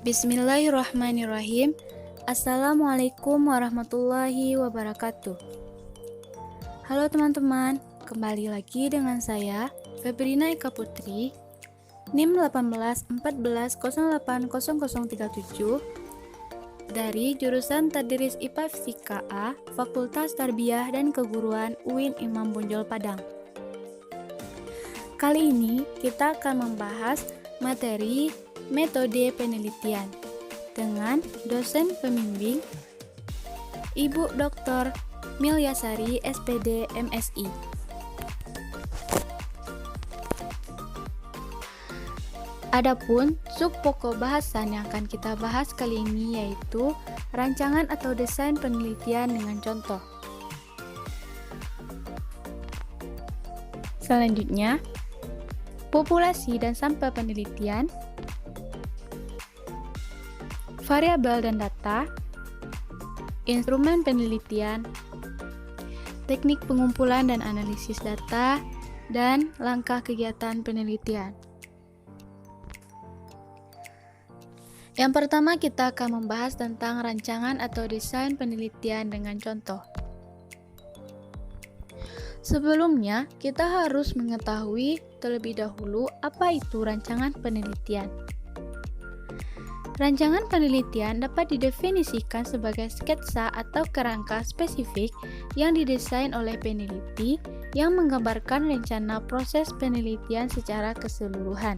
Bismillahirrahmanirrahim. Assalamualaikum warahmatullahi wabarakatuh. Halo teman-teman, kembali lagi dengan saya Febrina Eka Putri, NIM 1814080037 dari jurusan Tadris IPA Fisika A, Fakultas Tarbiyah dan Keguruan UIN Imam Bonjol Padang. Kali ini kita akan membahas materi metode penelitian dengan dosen pembimbing Ibu Dr. Milyasari SPD MSI. Adapun sub pokok bahasan yang akan kita bahas kali ini yaitu rancangan atau desain penelitian dengan contoh. Selanjutnya, populasi dan sampel penelitian, variabel dan data, instrumen penelitian, teknik pengumpulan dan analisis data, dan langkah kegiatan penelitian. Yang pertama kita akan membahas tentang rancangan atau desain penelitian dengan contoh. Sebelumnya, kita harus mengetahui terlebih dahulu apa itu rancangan penelitian. Rancangan penelitian dapat didefinisikan sebagai sketsa atau kerangka spesifik yang didesain oleh peneliti yang menggambarkan rencana proses penelitian secara keseluruhan.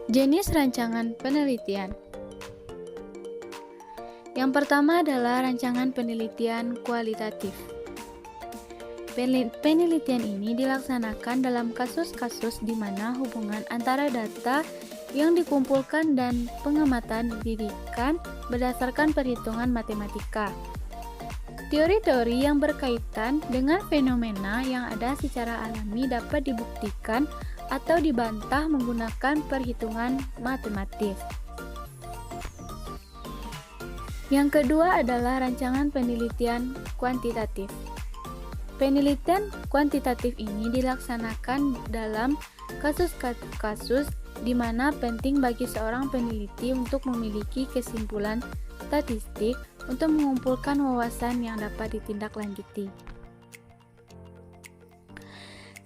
Jenis rancangan penelitian. Yang pertama adalah rancangan penelitian kualitatif. Penelitian ini dilaksanakan dalam kasus-kasus di mana hubungan antara data yang dikumpulkan dan pengamatan didirikan berdasarkan perhitungan matematika. Teori-teori yang berkaitan dengan fenomena yang ada secara alami dapat dibuktikan atau dibantah menggunakan perhitungan matematis. Yang kedua adalah rancangan penelitian kuantitatif. Penelitian kuantitatif ini dilaksanakan dalam kasus-kasus di mana penting bagi seorang peneliti untuk memiliki kesimpulan statistik untuk mengumpulkan wawasan yang dapat ditindaklanjuti.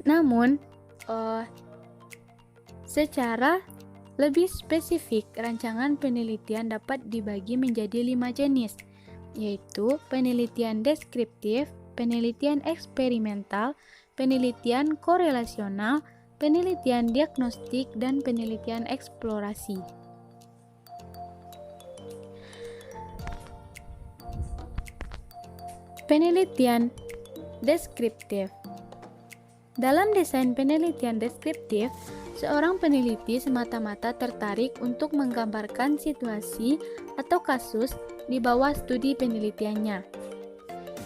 Namun, secara lebih spesifik, rancangan penelitian dapat dibagi menjadi 5 jenis, yaitu penelitian deskriptif, penelitian eksperimental, penelitian korelasional, penelitian diagnostik, dan penelitian eksplorasi. Penelitian deskriptif. Dalam desain penelitian deskriptif, seorang peneliti semata-mata tertarik untuk menggambarkan situasi atau kasus di bawah studi penelitiannya.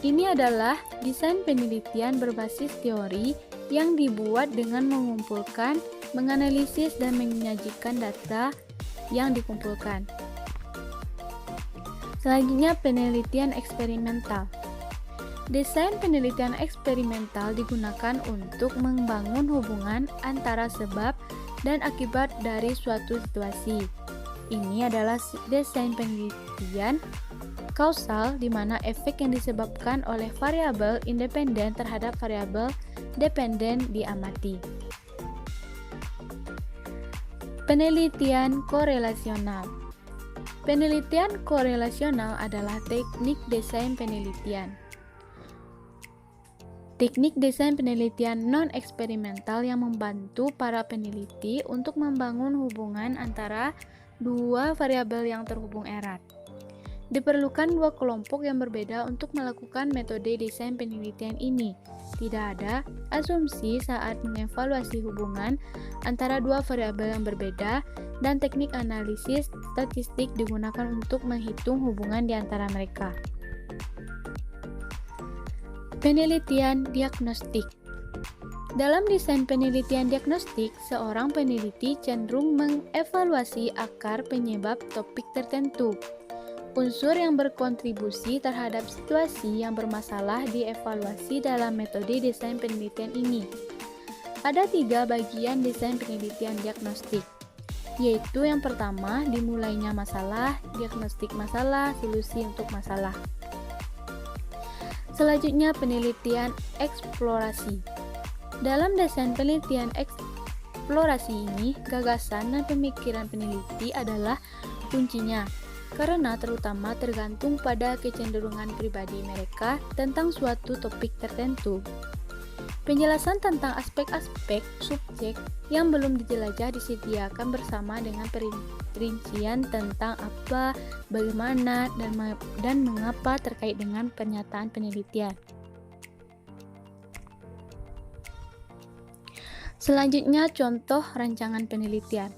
Ini adalah desain penelitian berbasis teori yang dibuat dengan mengumpulkan, menganalisis, dan menyajikan data yang dikumpulkan. Selanjutnya, penelitian eksperimental. Desain penelitian eksperimental digunakan untuk membangun hubungan antara sebab dan akibat dari suatu situasi. Ini adalah desain penelitian kausal di mana efek yang disebabkan oleh variabel independen terhadap variabel dependen diamati. Penelitian korelasional. Penelitian korelasional adalah teknik desain penelitian. Teknik desain penelitian non-eksperimental yang membantu para peneliti untuk membangun hubungan antara dua variabel yang terhubung erat. Diperlukan dua kelompok yang berbeda untuk melakukan metode desain penelitian ini. Tidak ada asumsi saat mengevaluasi hubungan antara dua variabel yang berbeda, dan teknik analisis statistik digunakan untuk menghitung hubungan di antara mereka. Penelitian diagnostik. Dalam desain penelitian diagnostik, seorang peneliti cenderung mengevaluasi akar penyebab topik tertentu. Unsur yang berkontribusi terhadap situasi yang bermasalah dievaluasi dalam metode desain penelitian ini. Ada 3 bagian desain penelitian diagnostik, yaitu yang pertama, dimulainya masalah, diagnostik masalah, solusi untuk masalah. Selanjutnya, penelitian eksplorasi. Dalam desain penelitian eksplorasi ini, gagasan dan pemikiran peneliti adalah kuncinya, karena terutama tergantung pada kecenderungan pribadi mereka tentang suatu topik tertentu. Penjelasan tentang aspek-aspek subjek yang belum dijelajah disediakan bersama dengan perincian tentang apa, bagaimana, dan mengapa terkait dengan pernyataan penelitian. Selanjutnya, contoh rancangan penelitian.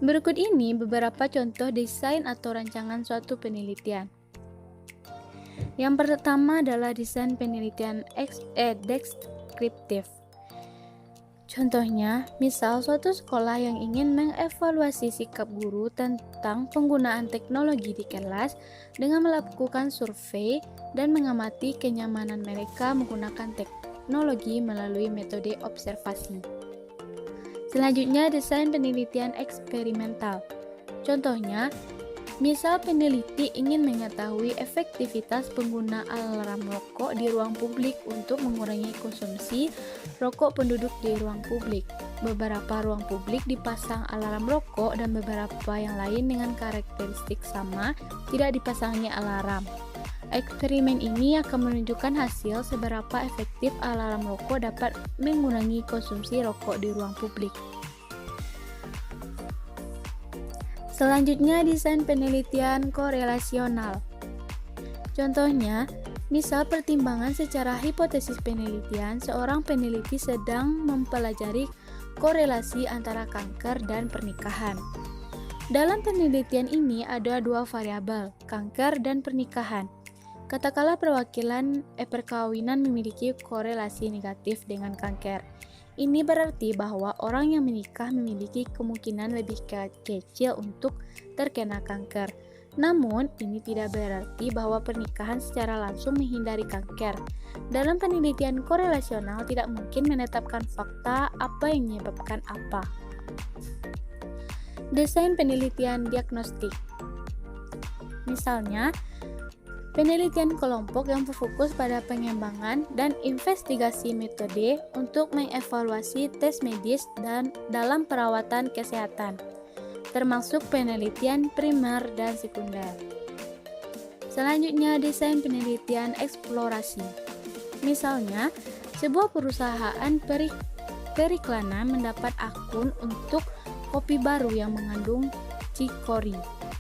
Berikut ini beberapa contoh desain atau rancangan suatu penelitian. Yang pertama adalah desain penelitian deskriptif. Contohnya, misal suatu sekolah yang ingin mengevaluasi sikap guru tentang penggunaan teknologi di kelas dengan melakukan survei dan mengamati kenyamanan mereka menggunakan teknologi melalui metode observasi. Selanjutnya, desain penelitian eksperimental. Contohnya, misal peneliti ingin mengetahui efektivitas pengguna alarm rokok di ruang publik untuk mengurangi konsumsi rokok penduduk di ruang publik. Beberapa ruang publik dipasang alarm rokok dan beberapa yang lain dengan karakteristik sama tidak dipasangi alarm. Eksperimen ini akan menunjukkan hasil seberapa efektif alarm rokok dapat mengurangi konsumsi rokok di ruang publik. Selanjutnya, desain penelitian korelasional. Contohnya, misal pertimbangan secara hipotesis penelitian, seorang peneliti sedang mempelajari korelasi antara kanker dan pernikahan. Dalam penelitian ini ada 2 variabel, kanker dan pernikahan. Katakanlah perkawinan memiliki korelasi negatif dengan kanker. Ini berarti bahwa orang yang menikah memiliki kemungkinan lebih kecil untuk terkena kanker. Namun, ini tidak berarti bahwa pernikahan secara langsung menghindari kanker. Dalam penelitian korelasional tidak mungkin menetapkan fakta apa yang menyebabkan apa. Desain penelitian diagnostik. Misalnya, penelitian kelompok yang berfokus pada pengembangan dan investigasi metode untuk mengevaluasi tes medis dan dalam perawatan kesehatan, termasuk penelitian primer dan sekunder. Selanjutnya, desain penelitian eksplorasi. Misalnya, sebuah perusahaan periklanan mendapat akun untuk kopi baru yang mengandung cikori.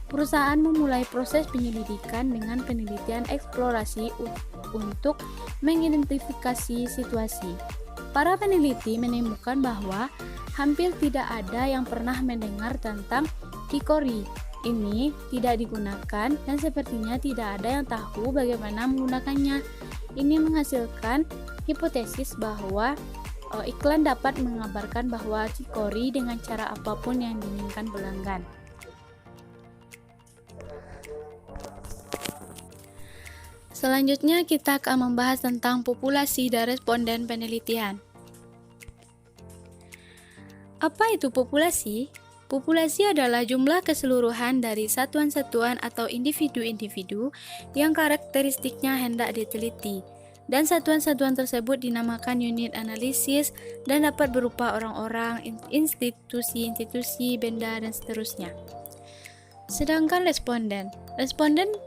Perusahaan memulai proses penyelidikan dengan penelitian eksplorasi untuk mengidentifikasi situasi. Para peneliti menemukan bahwa hampir tidak ada yang pernah mendengar tentang cikori. Ini tidak digunakan dan sepertinya tidak ada yang tahu bagaimana menggunakannya. Ini menghasilkan hipotesis bahwa iklan dapat mengabarkan bahwa cikori dengan cara apapun yang diinginkan pelanggan. Selanjutnya, kita akan membahas tentang populasi dan responden penelitian. Apa itu populasi? Populasi adalah jumlah keseluruhan dari satuan-satuan atau individu-individu yang karakteristiknya hendak diteliti, dan satuan-satuan tersebut dinamakan unit analisis dan dapat berupa orang-orang, institusi-institusi, benda, dan seterusnya. Sedangkan responden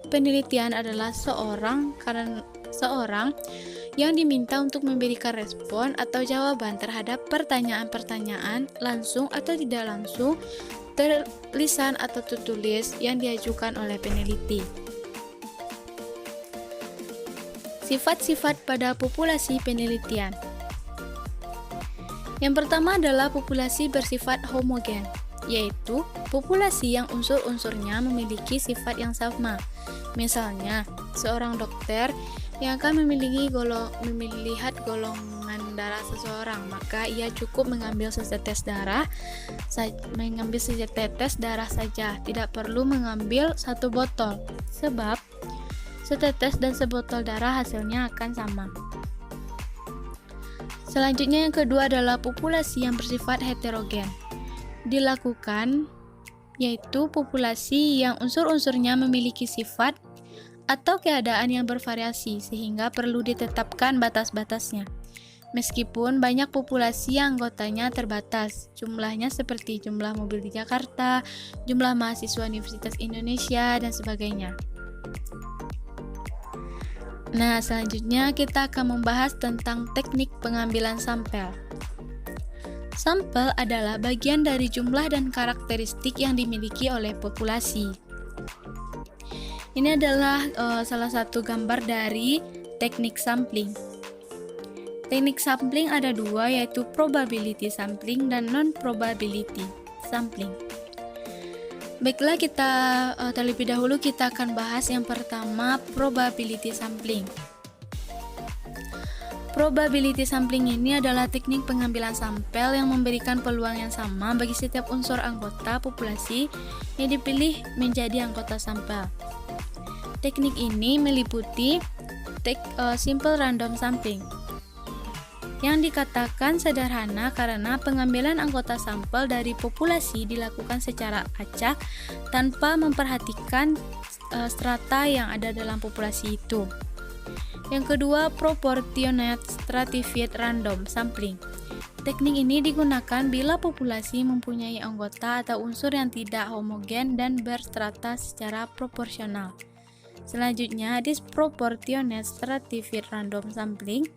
penelitian adalah seorang yang diminta untuk memberikan respon atau jawaban terhadap pertanyaan-pertanyaan langsung atau tidak langsung, terlisan atau tertulis yang diajukan oleh peneliti. Sifat-sifat pada populasi penelitian. Yang pertama adalah populasi bersifat homogen, yaitu populasi yang unsur-unsurnya memiliki sifat yang sama. Misalnya, seorang dokter yang akan melihat golongan darah seseorang, maka ia cukup mengambil setetes darah saja, tidak perlu mengambil 1 botol, sebab setetes dan sebotol darah hasilnya akan sama. Selanjutnya yang kedua adalah populasi yang bersifat heterogen. Dilakukan yaitu populasi yang unsur-unsurnya memiliki sifat atau keadaan yang bervariasi sehingga perlu ditetapkan batas-batasnya. Meskipun banyak populasi yang anggotanya terbatas, jumlahnya seperti jumlah mobil di Jakarta, jumlah mahasiswa Universitas Indonesia, dan sebagainya. Nah, selanjutnya kita akan membahas tentang teknik pengambilan sampel. Sampel adalah bagian dari jumlah dan karakteristik yang dimiliki oleh populasi. Ini adalah salah satu gambar dari teknik sampling. Teknik sampling ada dua, yaitu probability sampling dan non-probability sampling. Baiklah, kita terlebih dahulu kita akan bahas yang pertama, probability sampling. Probability sampling ini adalah teknik pengambilan sampel yang memberikan peluang yang sama bagi setiap unsur anggota populasi yang dipilih menjadi anggota sampel. Teknik ini meliputi simple random sampling, yang dikatakan sederhana karena pengambilan anggota sampel dari populasi dilakukan secara acak tanpa memperhatikan strata yang ada dalam populasi itu. Yang kedua, proportionate stratified random sampling. Teknik ini digunakan bila populasi mempunyai anggota atau unsur yang tidak homogen dan berstrata secara proporsional. Selanjutnya, disproportionate stratified random sampling.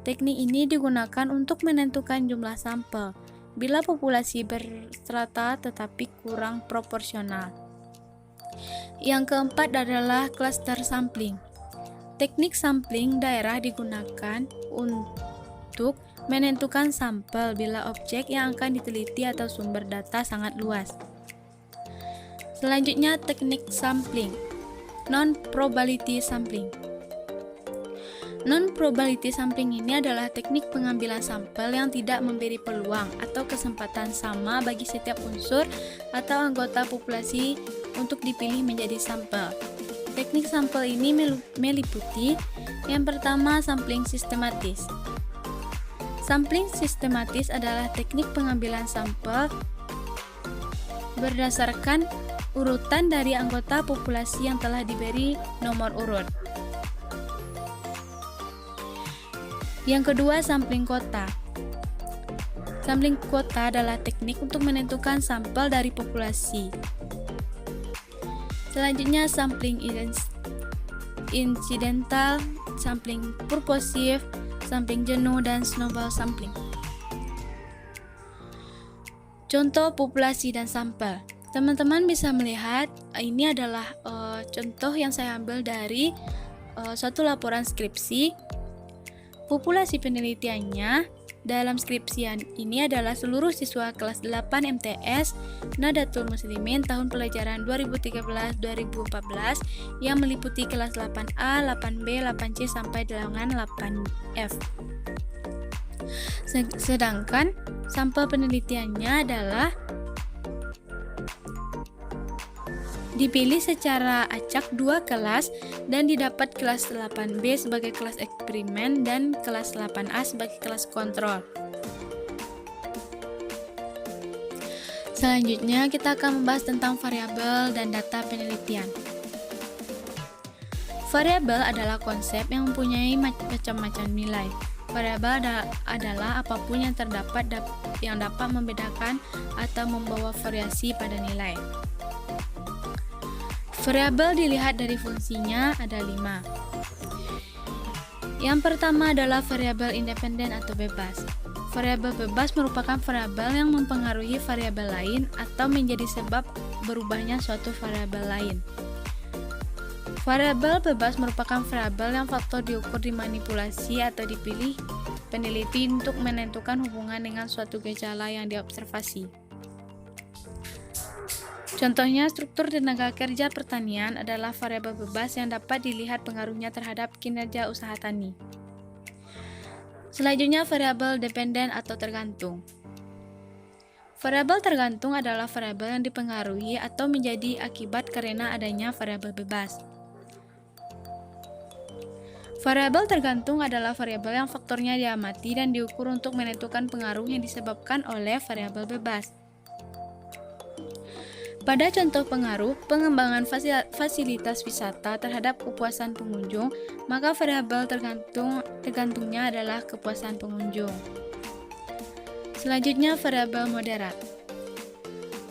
Teknik ini digunakan untuk menentukan jumlah sampel bila populasi berstrata tetapi kurang proporsional. Yang keempat adalah cluster sampling. Teknik sampling daerah digunakan untuk menentukan sampel bila objek yang akan diteliti atau sumber data sangat luas. Selanjutnya, teknik sampling non-probability sampling. Non-probability sampling ini adalah teknik pengambilan sampel yang tidak memberi peluang atau kesempatan sama bagi setiap unsur atau anggota populasi untuk dipilih menjadi sampel. Teknik sampel ini meliputi yang pertama, sampling sistematis. Sampling sistematis adalah teknik pengambilan sampel berdasarkan urutan dari anggota populasi yang telah diberi nomor urut. Yang kedua, sampling kota. Sampling kota adalah teknik untuk menentukan sampel dari populasi. Selanjutnya, sampling incidental, sampling purposive, sampling jenuh, dan snowball sampling. Contoh populasi dan sampel. Teman-teman bisa melihat ini adalah contoh yang saya ambil dari suatu laporan skripsi. Populasi penelitiannya dalam skripsian ini adalah seluruh siswa kelas 8 MTS Nadatul Muslimin tahun pelajaran 2013-2014 yang meliputi kelas 8A, 8B, 8C sampai dengan 8F. Sedangkan sampel penelitiannya adalah dipilih secara acak dua kelas dan didapat kelas 8B sebagai kelas eksperimen dan kelas 8A sebagai kelas kontrol. Selanjutnya kita akan membahas tentang variabel dan data penelitian. Variabel adalah konsep yang mempunyai macam-macam nilai. Variabel adalah apapun yang yang dapat membedakan atau membawa variasi pada nilai. Variabel dilihat dari fungsinya ada 5. Yang pertama adalah variabel independen atau bebas. Variabel bebas merupakan variabel yang mempengaruhi variabel lain atau menjadi sebab berubahnya suatu variabel lain. Variabel bebas merupakan variabel yang faktor diukur, dimanipulasi atau dipilih peneliti untuk menentukan hubungan dengan suatu gejala yang diobservasi. Contohnya, struktur tenaga kerja pertanian adalah variabel bebas yang dapat dilihat pengaruhnya terhadap kinerja usaha tani. Selanjutnya, variabel dependen atau tergantung. Variabel tergantung adalah variabel yang dipengaruhi atau menjadi akibat karena adanya variabel bebas. Variabel tergantung adalah variabel yang faktornya diamati dan diukur untuk menentukan pengaruh yang disebabkan oleh variabel bebas. Pada contoh pengaruh pengembangan fasilitas wisata terhadap kepuasan pengunjung, maka variabel tergantungnya adalah kepuasan pengunjung. Selanjutnya, variabel moderat.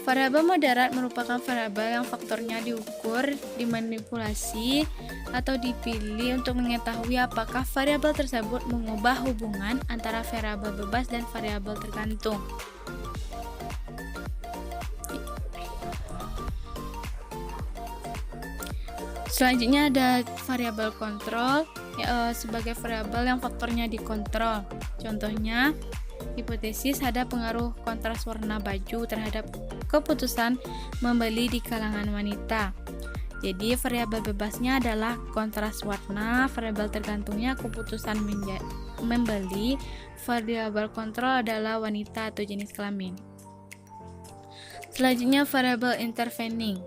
Variabel moderat merupakan variabel yang faktornya diukur, dimanipulasi, atau dipilih untuk mengetahui apakah variabel tersebut mengubah hubungan antara variabel bebas dan variabel tergantung. Selanjutnya ada variabel kontrol sebagai variabel yang faktornya dikontrol. Contohnya, hipotesis ada pengaruh kontras warna baju terhadap keputusan membeli di kalangan wanita. Jadi variabel bebasnya adalah kontras warna, variabel tergantungnya keputusan membeli, variabel kontrol adalah wanita atau jenis kelamin. Selanjutnya variabel intervening.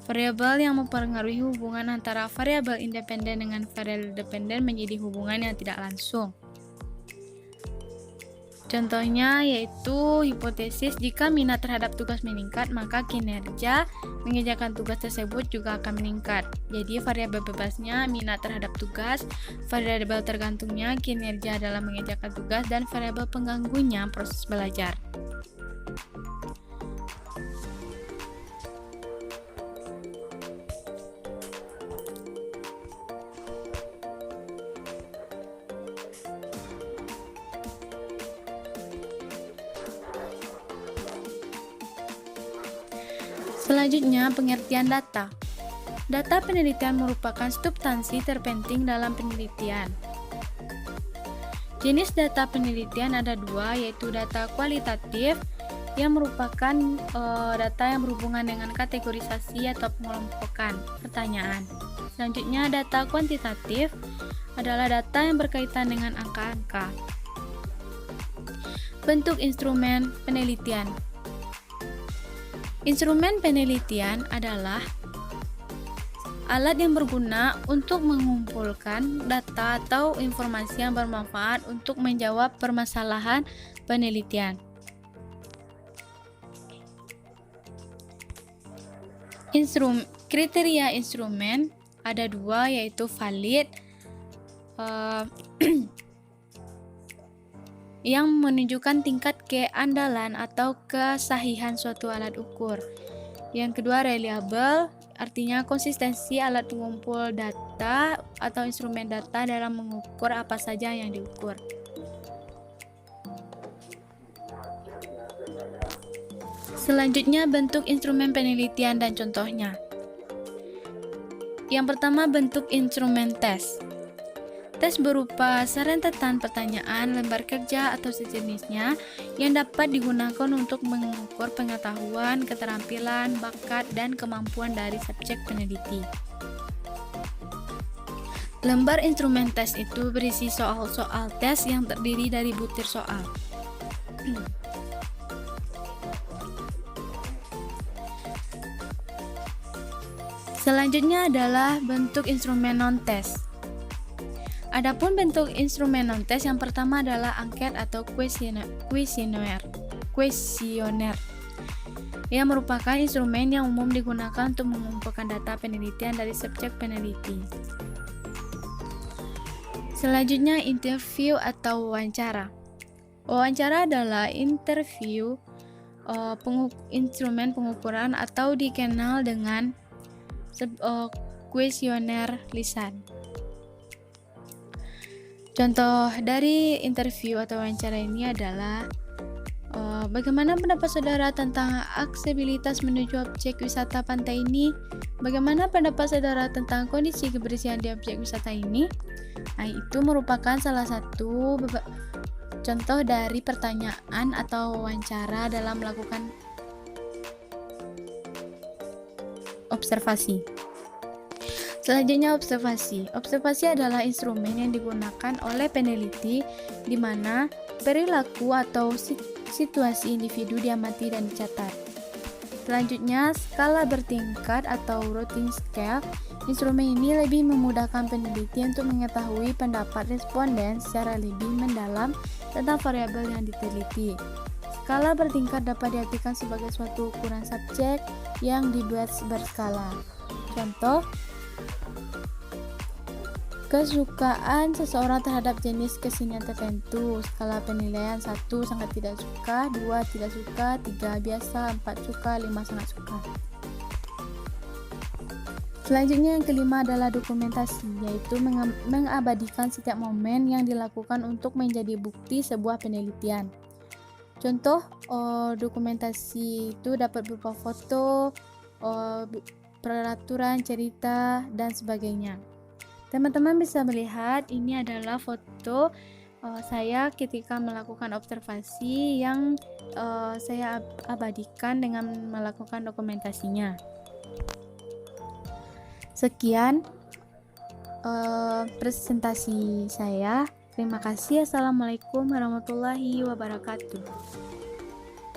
Variabel yang mempengaruhi hubungan antara variabel independen dengan variabel dependen menjadi hubungan yang tidak langsung. Contohnya yaitu hipotesis jika minat terhadap tugas meningkat, maka kinerja mengerjakan tugas tersebut juga akan meningkat. Jadi variabel bebasnya minat terhadap tugas, variabel tergantungnya kinerja dalam mengerjakan tugas, dan variabel pengganggunya proses belajar. Selanjutnya, pengertian data. Data penelitian merupakan substansi terpenting dalam penelitian. Jenis data penelitian ada dua, yaitu data kualitatif yang merupakan data yang berhubungan dengan kategorisasi atau pengelompokan pertanyaan. Selanjutnya, data kuantitatif adalah data yang berkaitan dengan angka-angka. Bentuk instrumen penelitian. Instrumen penelitian adalah alat yang berguna untuk mengumpulkan data atau informasi yang bermanfaat untuk menjawab permasalahan penelitian. Kriteria instrumen ada dua, yaitu valid yang menunjukkan tingkat keandalan atau kesahihan suatu alat ukur. Yang kedua, reliable, artinya konsistensi alat pengumpul data atau instrumen data dalam mengukur apa saja yang diukur. Selanjutnya, bentuk instrumen penelitian dan contohnya. Yang pertama, bentuk instrumen tes. Tes berupa serentetan pertanyaan, lembar kerja, atau sejenisnya yang dapat digunakan untuk mengukur pengetahuan, keterampilan, bakat, dan kemampuan dari subjek peneliti. Lembar instrumen tes itu berisi soal-soal tes yang terdiri dari butir soal. Selanjutnya adalah bentuk instrumen non-tes. Adapun bentuk instrumen non-tes yang pertama adalah angket atau kuesioner yang merupakan instrumen yang umum digunakan untuk mengumpulkan data penelitian dari subjek peneliti. Selanjutnya, interview atau wawancara. Wawancara adalah interview instrumen pengukuran atau dikenal dengan kuesioner lisan. Contoh dari interview atau wawancara ini adalah bagaimana pendapat saudara tentang aksesibilitas menuju objek wisata pantai ini? Bagaimana pendapat saudara tentang kondisi kebersihan di objek wisata ini? Nah, itu merupakan salah satu contoh dari pertanyaan atau wawancara dalam melakukan observasi. Selanjutnya, observasi. Observasi adalah instrumen yang digunakan oleh peneliti di mana perilaku atau situasi individu diamati dan dicatat. Selanjutnya, skala bertingkat atau routing scale Instrumen ini lebih memudahkan peneliti untuk mengetahui pendapat responden secara lebih mendalam tentang variabel yang diteliti. Skala bertingkat dapat diartikan sebagai suatu ukuran subjek yang dibuat berskala. Contoh, kesukaan seseorang terhadap jenis kesenian tertentu. Skala penilaian 1 sangat tidak suka, 2 tidak suka, 3 biasa, 4 suka, 5 sangat suka. Selanjutnya yang kelima adalah dokumentasi, yaitu mengabadikan setiap momen yang dilakukan untuk menjadi bukti sebuah penelitian. Contoh, dokumentasi itu dapat berupa foto, peraturan, cerita, dan sebagainya. Teman-teman bisa melihat ini adalah foto saya ketika melakukan observasi yang saya abadikan dengan melakukan dokumentasinya. Sekian presentasi saya. Terima kasih. Assalamualaikum warahmatullahi wabarakatuh.